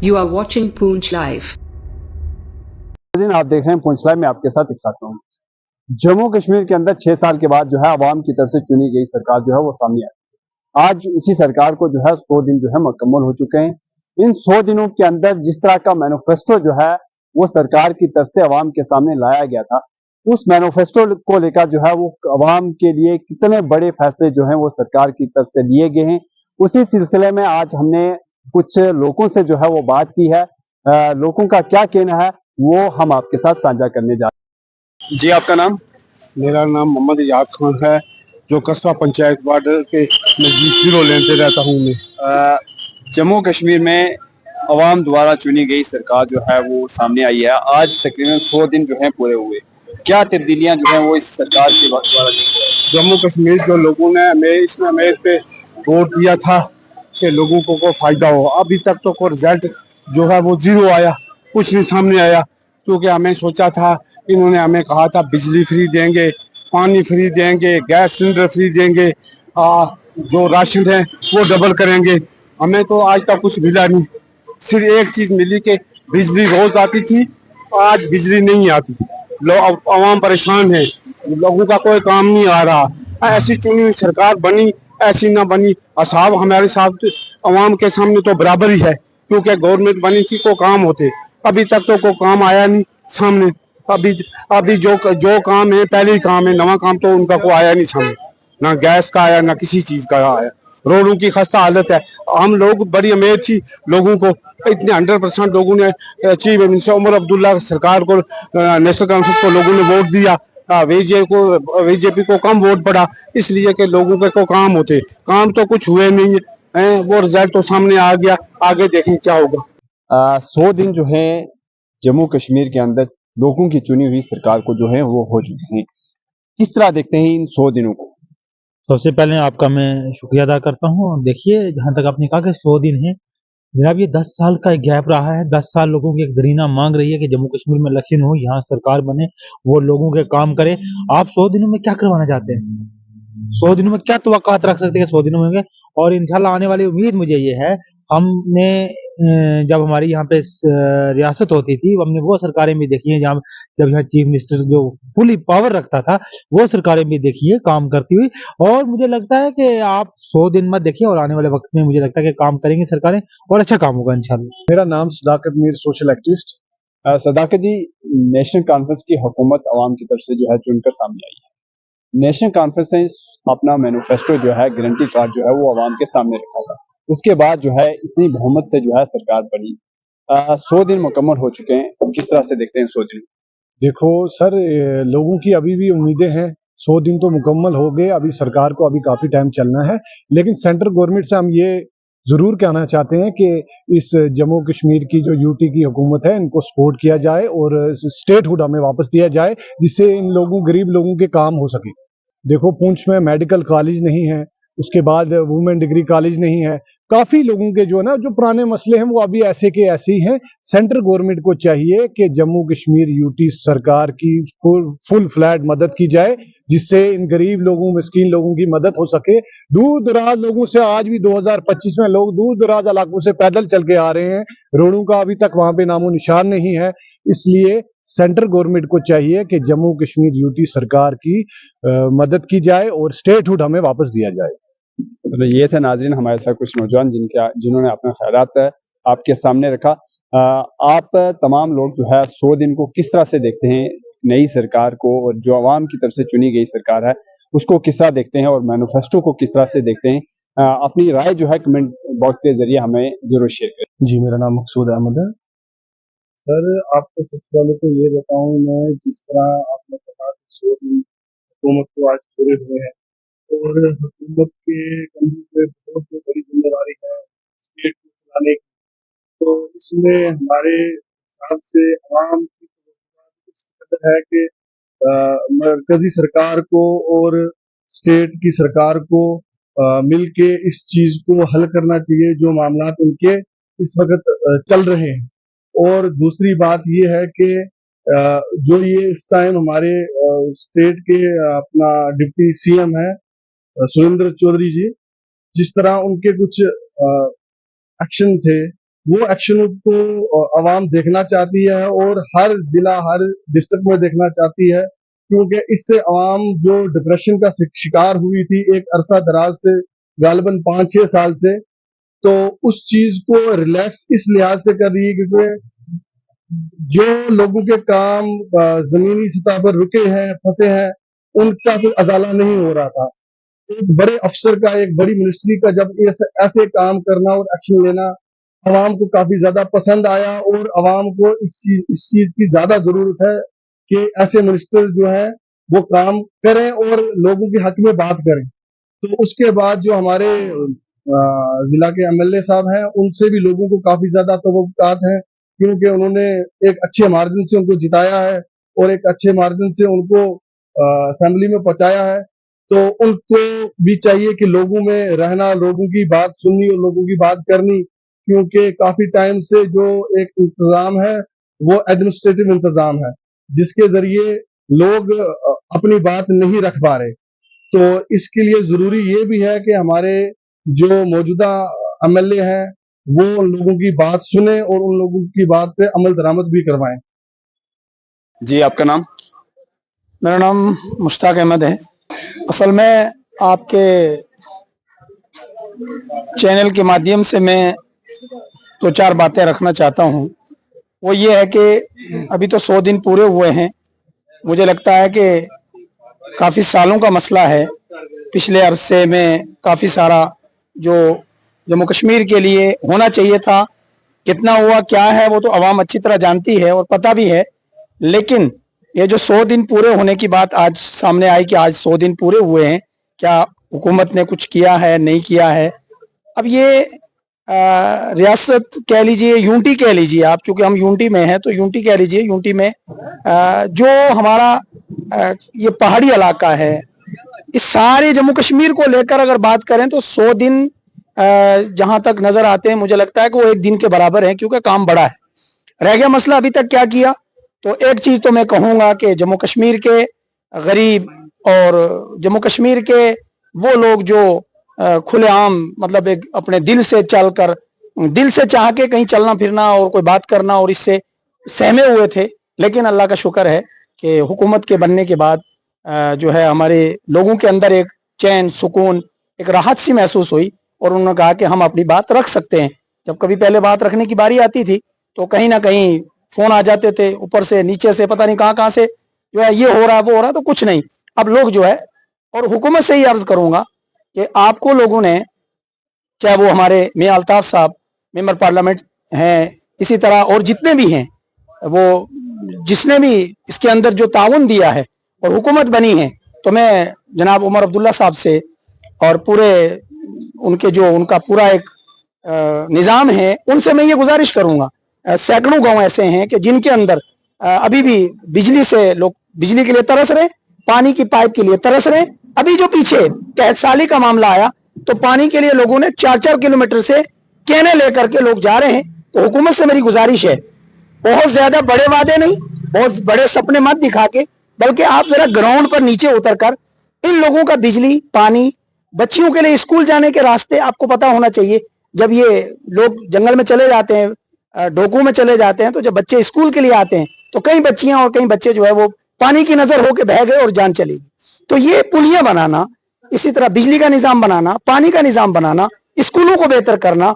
You are watching Poonch Live. आप देख रहे हैं पूंछ लाइव में आपके साथ दिखाता हूँ। जम्मू कश्मीर के अंदर 6 साल के बाद जो है अवाम की तरफ से चुनी गई सरकार जो है वो सामने आई। आज उसी सरकार को जो है 100 दिन जो है मुकम्मल हो चुके हैं। इन 100 दिनों के अंदर जिस तरह का मैनिफेस्टो जो है वो सरकार की तरफ से अवाम के सामने लाया गया था, उस मैनिफेस्टो को लेकर जो है वो अवाम के लिए कितने बड़े फैसले जो है वो सरकार की तरफ से लिए गए हैं, उसी सिलसिले में आज हमने कुछ लोगों से जो है वो बात की है। लोगों का क्या कहना है वो हम आपके साथ साझा करने जा रहे हैं। जी, आपका नाम? मेरा नाम मोहम्मद इजाद खान है, जो कस्बा पंचायत वार्ड के नजदीक जीरो लेन पे रहता हूँ मैं। जम्मू कश्मीर में अवाम द्वारा चुनी गई सरकार जो है वो सामने आई है। आज तकरीबन 100 दिन जो है पूरे हुए। क्या तब्दीलियां जो है वो इस सरकार के द्वारा की गई? जम्मू कश्मीर जो लोगों ने हमें पे वोट दिया था कि लोगों को फायदा हो, अभी तक तो कोई रिजल्ट जो है वो जीरो आया, कुछ नहीं सामने आया। क्योंकि हमें सोचा था, इन्होंने हमें कहा था बिजली फ्री देंगे, पानी फ्री देंगे, गैस सिलेंडर फ्री देंगे, जो राशन है वो डबल करेंगे। हमें तो आज तक कुछ मिला नहीं। सिर्फ एक चीज मिली कि बिजली रोज आती थी, आज बिजली नहीं आती। लोग आवाम परेशान है, लोगों का कोई काम नहीं आ रहा। ऐसी चुनी हुई सरकार बनी, ऐसी ना बनी। असाब हमारे साथ आवाम के सामने तो बराबर ही है, क्योंकि गवर्नमेंट बनी थी को काम होते, अभी तक तो कोई काम आया नहीं सामने। अभी जो काम है पहले ही काम है, नवा काम तो उनका को आया नहीं सामने, ना गैस का आया ना किसी चीज का आया। रोडों की खस्ता हालत है। हम लोग बड़ी उम्मीद थी लोगों को, इतने 100% लोगों ने चीफ मिनिस्टर उमर अब्दुल्ला सरकार को, नेशनल काउंसिल को लोगों ने वोट दिया। बीजेपी को कम वोट पड़ा, इसलिए कि लोगों के को काम होते, काम तो कुछ हुए नहीं है। वो रिजल्ट तो सामने आ गया, आगे देखें क्या होगा। 100 दिन जो है जम्मू कश्मीर के अंदर लोगों की चुनी हुई सरकार को जो है वो हो चुके हैं। किस तरह देखते हैं इन 100 दिनों को? सबसे पहले आपका मैं शुक्रिया अदा करता हूँ। देखिए, जहाँ तक आपने कहा कि 100 दिन है, जनाब ये 10 साल का एक गैप रहा है। 10 साल लोगों की एक दरीना मांग रही है कि जम्मू कश्मीर में इलेक्शन हो, यहाँ सरकार बने, वो लोगों के काम करे। आप 100 दिनों में क्या करवाना चाहते हैं? 100 दिनों में क्या तवक्कात रख सकते हैं 100 दिनों में होंगे? और इंशाल्लाह आने वाली उम्मीद मुझे ये है, हमने जब हमारी यहाँ पे रियासत होती थी, हमने वो सरकारें भी देखी हैं जहाँ जब यहाँ चीफ मिनिस्टर जो फुली पावर रखता था, वो सरकारें भी देखी है काम करती हुई। और मुझे लगता है कि आप 100 दिन मत देखिए, और आने वाले वक्त में मुझे लगता है कि काम करेंगे सरकारें और अच्छा काम होगा इंशाल्लाह। मेरा नाम सदाकत मीर, सोशल एक्टिविस्ट। सदाकत जी, नेशनल कॉन्फ्रेंस की हुकूमत अवाम की तरफ से जो है चुनकर सामने आई है। नेशनल कॉन्फ्रेंस ने अपना मैनिफेस्टो जो है, गारंटी कार्ड जो है वो अवाम के सामने रखा था। उसके बाद जो है इतनी बहुमत से जो है सरकार बनी। 100 दिन मुकम्मल हो चुके हैं। किस तरह से देखते हैं 100 दिन? देखो सर, लोगों की अभी भी उम्मीदें हैं। 100 दिन तो मुकम्मल हो गए, अभी सरकार को अभी काफी टाइम चलना है। लेकिन सेंट्रल गवर्नमेंट से हम ये जरूर कहना चाहते हैं कि इस जम्मू कश्मीर की जो यूटी की हुकूमत है, इनको सपोर्ट किया जाए और स्टेटहुड हमें वापस दिया जाए, जिससे इन लोगों, गरीब लोगों के काम हो सके। देखो, पुंछ में मेडिकल कॉलेज नहीं है, उसके बाद वुमेन डिग्री कॉलेज नहीं है। काफी लोगों के जो है ना, जो पुराने मसले हैं वो अभी ऐसे के ऐसे ही हैं। सेंट्रल गवर्नमेंट को चाहिए कि जम्मू कश्मीर यूटी सरकार की फुल फ्लैट मदद की जाए, जिससे इन गरीब लोगों, मिस्कीन लोगों की मदद हो सके। दूर दराज लोगों से, आज भी 2025 में लोग दूर दराज इलाकों से पैदल चल के आ रहे हैं, रोडों का अभी तक वहां पे नामो निशान नहीं है। इसलिए सेंट्रल गवर्नमेंट को चाहिए कि जम्मू कश्मीर यूटी सरकार की मदद की जाए और स्टेटहुड हमें वापस दिया जाए। तो ये थे नाज़रीन हमारे साथ कुछ नौजवान जिन्होंने अपने ख्यालात आपके सामने रखा। आप तमाम लोग जो है 100 दिन को किस तरह से देखते हैं, नई सरकार को, और जो आवाम की तरफ से चुनी गई सरकार है उसको किस तरह देखते हैं, और मैनिफेस्टो को किस तरह से देखते हैं? अपनी राय जो है कमेंट बॉक्स के जरिए हमें जरूर शेयर करें। जी, मेरा नाम मकसूद अहमद है। सर, आपको सबसे पहले तो ये बताऊं मैं, जिस तरह आपने कहा 100 दिन हुकूमत को आज पूरे हुए हैं, और हुकूमत के कंधों पे बहुत बड़ी जिम्मेदारी है स्टेट को चलाने की। तो इसमें हमारे हिसाब से आवाम की तो इस कदर है कि मरकजी सरकार को और स्टेट की सरकार को मिल के इस चीज को हल करना चाहिए, जो मामला उनके इस वक्त चल रहे हैं। और दूसरी बात ये है कि जो ये इस टाइम हमारे स्टेट के अपना डिप्टी सीएम है सुरेंद्र चौधरी जी, जिस तरह उनके कुछ एक्शन थे वो एक्शन को आवाम देखना चाहती है और हर जिला हर डिस्ट्रिक्ट में देखना चाहती है, क्योंकि इससे आवाम जो डिप्रेशन का शिकार हुई थी एक अरसा दराज से, गालिबन 5-6 साल से, तो उस चीज को रिलैक्स इस लिहाज से कर रही है क्योंकि जो लोगों के काम जमीनी सतह पर रुके हैं, फंसे हैं, उनका कोई अजाला नहीं हो रहा था। एक बड़े अफसर का, एक बड़ी मिनिस्ट्री का जब ऐसे काम करना और एक्शन लेना अवाम को काफी ज्यादा पसंद आया और अवाम को इस चीज की ज्यादा जरूरत है कि ऐसे मिनिस्टर जो है वो काम करें और लोगों के हक में बात करें। तो उसके बाद जो हमारे जिला के एमएलए साहब हैं, उनसे भी लोगों को काफी ज्यादा तवक्कुआत हैं, क्योंकि उन्होंने एक अच्छे मार्जिन से उनको जिताया है और एक अच्छे मार्जिन से उनको असेंबली में पहुंचाया है। तो उनको भी चाहिए कि लोगों में रहना, लोगों की बात सुननी और लोगों की बात करनी, क्योंकि काफी टाइम से जो एक इंतजाम है वो एडमिनिस्ट्रेटिव इंतजाम है, जिसके जरिए लोग अपनी बात नहीं रख पा रहे। तो इसके लिए जरूरी ये भी है कि हमारे जो मौजूदा एमएलए हैं वो उन लोगों की बात सुने और उन लोगों की बात पे अमल दरामद भी करवाएं। जी, आपका नाम? मेरा नाम मुश्ताक अहमद है। असल में आपके चैनल के माध्यम से मैं 2-4 बातें रखना चाहता हूँ। वो ये है कि अभी तो 100 दिन पूरे हुए हैं। मुझे लगता है कि काफ़ी सालों का मसला है। पिछले अरसे में काफ़ी सारा जो जम्मू कश्मीर के लिए होना चाहिए था, कितना हुआ क्या है वो तो आवाम अच्छी तरह जानती है और पता भी है। लेकिन ये जो 100 दिन पूरे होने की बात आज सामने आई कि आज 100 दिन पूरे हुए हैं, क्या हुकूमत ने कुछ किया है, नहीं किया है? अब ये रियासत कह लीजिए, यूनिटी कह लीजिए आप, चूंकि हम यूनिटी में हैं तो यूनिटी कह लीजिए। यूनिटी में जो हमारा ये पहाड़ी इलाका है, इस सारे जम्मू कश्मीर को लेकर अगर बात करें तो 100 दिन जहां तक नजर आते हैं, मुझे लगता है कि वो एक दिन के बराबर है, क्योंकि काम बड़ा है। रह गया मसला अभी तक क्या किया। तो एक चीज तो मैं कहूंगा कि जम्मू कश्मीर के गरीब और जम्मू कश्मीर के वो लोग जो खुलेआम मतलब एक अपने दिल से चलकर, दिल से चाह के कहीं चलना फिरना और कोई बात करना और इससे सहमे हुए थे, लेकिन अल्लाह का शुक्र है कि हुकूमत के बनने के बाद जो है हमारे लोगों के अंदर एक चैन, सुकून, एक राहत सी महसूस हुई और उन्होंने कहा कि हम अपनी बात रख सकते हैं। जब कभी पहले बात रखने की बारी आती थी तो कहीं ना कहीं फोन आ जाते थे, ऊपर से नीचे से पता नहीं कहाँ से जो है ये हो रहा है वो हो रहा है, तो कुछ नहीं। अब लोग जो है, और हुकूमत से ही अर्ज करूंगा कि आपको लोगों ने, चाहे वो हमारे मियां अल्ताफ साहब मेंबर पार्लियामेंट हैं, इसी तरह और जितने भी हैं, वो जिसने भी इसके अंदर जो ताउन दिया है और हुकूमत बनी है, तो मैं जनाब उमर अब्दुल्ला साहब से और पूरे उनके जो उनका पूरा एक निज़ाम है, उनसे मैं ये गुजारिश करूंगा। सैकड़ों गांव ऐसे हैं कि जिनके अंदर अभी भी बिजली से लोग बिजली के लिए तरस रहे, पानी की पाइप के लिए तरस रहे। अभी जो पीछे तहत साली का मामला आया तो पानी के लिए लोगों ने 4-4 किलोमीटर से केने लेकर के लोग जा रहे हैं। तो हुकूमत से मेरी गुजारिश है, बहुत ज्यादा बड़े वादे नहीं, बहुत बड़े सपने मत दिखा के, बल्कि आप जरा ग्राउंड पर नीचे उतर कर इन लोगों का बिजली, पानी, बच्चियों के लिए स्कूल जाने के रास्ते आपको पता होना चाहिए। जब ये लोग जंगल में चले जाते हैं, डोकू में चले जाते हैं, तो जब बच्चे स्कूल के लिए आते हैं तो कई बच्चियां और कई बच्चे जो है वो पानी की नजर होकर बह गए और जान चली गई। तो ये पुलियां बनाना, इसी तरह बिजली का निजाम बनाना, पानी का निजाम बनाना, स्कूलों को बेहतर करना